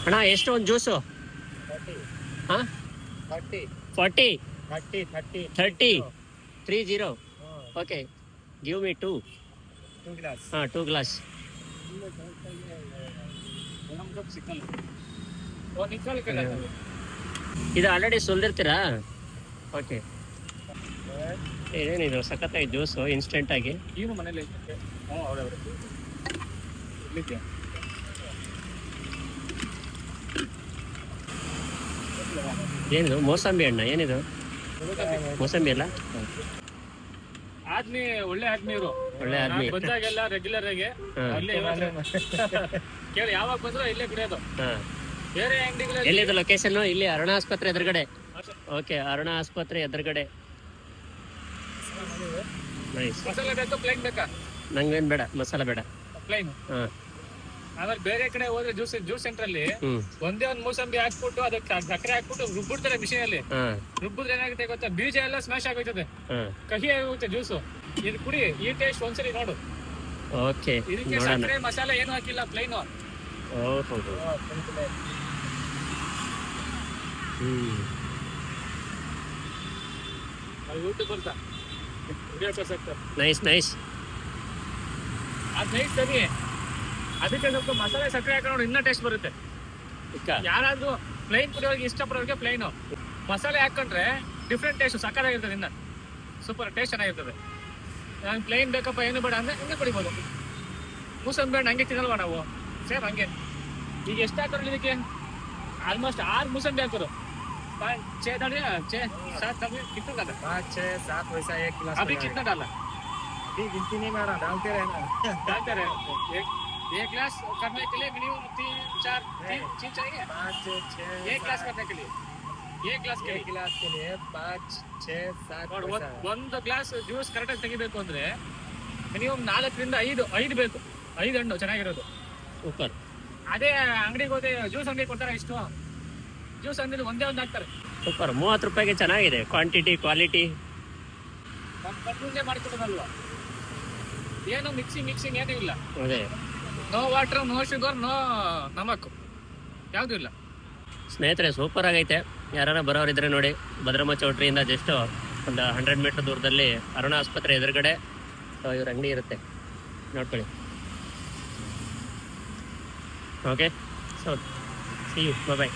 ಅಣ್ಣ ಎಷ್ಟು ಒಂದು juice? 40 30 30. Okay, give me 2 glass. 2 glass. ಇದು ಆಲ್ರೆಡಿ ಸುಲ್ದಿರ್ತೀರಾ? ಓಕೆ. ಏನಿದು ಸಖತ್ತಾಗಿ ಜ್ಯೂಸು ಇನ್ಸ್ಟೆಂಟ್ ಆಗಿ. ಏನು ಮನೇಲಿ ಏನಿದು ಮೋಸಂಬಿ ಹಣ್ಣ? ಏನಿದು ಮೋಸಂಬಿ ಅಲ್ಲ? ಆದ್ಮಿ ಒಳ್ಳೆ ಆದ್ಮಿ ಇವರು. ಒಳ್ಳೆ ಆದ್ಮಿ ಬಂದಾಗೆಲ್ಲ ರೆಗ್ಯುಲರ್ ಆಗಿ ಅಲ್ಲೇ ಕೇಳಿ ಯಾವಾಗ ಬಂದ್ರು ಇಲ್ಲೇ ಕುಡಿಯೋದು. ಬೇರೆ ಅಂಗಡಿಗಳಲ್ಲಿ. ಎಲ್ಲಿದು ಲೊಕೇಶನ್? ಇಲ್ಲಿ ಅರುಣ ಆಸ್ಪತ್ರೆ ಎದುರುಗಡೆ. ಓಕೆ, ಅರುಣ ಆಸ್ಪತ್ರೆ ಎದುರುಗಡೆ. ನೈಸ್. ಮಸಾಲೆ ಬೇಕಾ ಪ್ಲೈನ್ ಬೇಕಾ? ನಂಗೇನ್ ಬೇಡ, ಮಸಾಲ ಬೇಡ, ಪ್ಲೈನ್. ಆಮೇಲೆ ಬೇರೆ ಕಡೆ ಹೋದ್ರೆ ಜ್ಯೂಸ್ ಸೆಂಟರ್ ಅಲ್ಲಿ ಒಂದೇ ಒಂದು ಮೂಸಂಬಿ ಹಾಕ್ಬಿಟ್ಟು ಅದಕ್ಕೆ ಸಕ್ಕರೆ ಹಾಕ್ಬಿಟ್ಟು ರುಬ್ಬಿಡ್ತಾರೆ ಮಿಷಿನ್ ಅಲ್ಲಿ. ರುಬ್ಬಿದ್ರೆ ಏನಾಗುತ್ತೆ ಗೊತ್ತಾ? ಬೀಜ ಎಲ್ಲ ಸ್ಮ್ಯಾಶ್ ಆಗೋಯ್ತದೆ, ಕಹಿ ಆಗುತ್ತೆ ಜ್ಯೂಸು. ಇದು ಕುಡಿ, ಈ ಟೇಸ್ಟ್ ಒಂದ್ಸರಿ ನೋಡು. ಓಕೆ, ಇದಕ್ಕೆ ಸಕ್ಕರೆ ಮಸಾಲೆ ಏನು ಹಾಕಿಲ್ಲ, ಪ್ಲೈನ್. ಯೂಟ್ಯೂಬ್ ಬರ್ತಾ ನೈಸ್. ಅದ್ ನೈಸ್ ಸರಿ. ಅದಕ್ಕೆ ಸ್ವಲ್ಪ ಮಸಾಲೆ ಸಕ್ಕರೆ ಹಾಕೊಂಡು ಇನ್ನೂ ಟೇಸ್ಟ್ ಬರುತ್ತೆ. ಯಾರಾದ್ರೂ ಪ್ಲೈನ್ ಕುಡಿಯೋರಿಗೆ ಇಷ್ಟಪಡೋರಿಗೆ ಪ್ಲೈನು, ಮಸಾಲೆ ಹಾಕೊಂಡ್ರೆ ಡಿಫ್ರೆಂಟ್ ಟೇಸ್ಟ್ ಸಕ್ಕತ್ತಾಗಿರ್ತದೆ. ಇನ್ನ ಸೂಪರ್ ಟೇಸ್ಟ್ ಚೆನ್ನಾಗಿರ್ತದೆ. ನಂಗೆ ಪ್ಲೈನ್ ಬೇಕಪ್ಪ ಏನು ಬೇಡ ಅಂದ್ರೆ ಹಿಂಗೆ ಕುಡಿಬೋದು. ಮೂಸಂಬಿ ಹಣ್ಣು ಹಂಗೆ ತಿನ್ನಲ್ವ ನಾವು? ಸೇಮ್ ಹಂಗೆ. ಈಗ ಎಷ್ಟು ಹಾಕೋರು ಇದಕ್ಕೆ? ಆಲ್ಮೋಸ್ಟ್ 6 ಮೂಸಂಬಿ ಹಾಕೋರು. 7 कितना डाला? 5 6 7 वैसा 1 गिलास. अभी कितना डाला? अभी गिनती नहीं मारा, डालते रहना. डालते रहे. एक गिलास करने के लिए मिनिमम 3 4 चीज चाहिए. 5 6 एक गिलास करने के लिए, एक गिलास के लिए 5 6 7 और ಒಂದು ಗ್ಲಾಸ್ ಜ್ಯೂಸ್ ಕರೆಕ್ಟಾಗಿ ತೆಗಿಬೇಕು ಅಂದ್ರೆ ಮಿನಿಮಮ್ 4 ರಿಂದ 5 ಬೇಕು. 5 ಹಣ್ಣು ಚೆನ್ನಾಗಿರೋದು. ಸೂಪರ್. ಅದೇ ಅಂಗಡಿಗೆ ಹೋದ್ರೆ ಜ್ಯೂಸ್ ಅಂಗಡಿ ಕೊಡ್ತಾರೆ, ಇಷ್ಟು ಜ್ಯೂಸ್ ಅಂಗಡಿ ಒಂದೇ ಒಂದು ಹಾಕ್ತಾರೆ. ಸೂಪರ್. 30 ರೂಪಾಯಿಗೆ ಚೆನ್ನಾಗಿದೆ ಕ್ವಾಂಟಿಟಿ ಕ್ವಾಲಿಟಿ. ಕಟ್ಟುಂಡೆ ಮಾಡಿಕೊಡೋದಲ್ವಾ, ಏನು ಮಿಕ್ಸಿಂಗ್ ಏನೂ ಇಲ್ಲ. ಅದೇ, no water, no sugar, no ನಮಕ್, ಯಾವುದೂ ಇಲ್ಲ. ಸ್ನೇಹಿತರೆ ಸೂಪರ್ ಆಗೈತೆ. ಯಾರು ಬರೋರಿದ್ರೆ ನೋಡಿ, ಭದ್ರಮ್ಮ ಚೌಟ್ರಿಯಿಂದ ಜಸ್ಟ್ ಒಂದು 100 ಮೀಟರ್ ದೂರದಲ್ಲಿ ಅರುಣ ಆಸ್ಪತ್ರೆ ಎದುರುಗಡೆ ಇವ್ರ ಅಂಗಡಿ ಇರುತ್ತೆ, ನೋಡ್ಕೊಳ್ಳಿ. Okay, so see you, bye.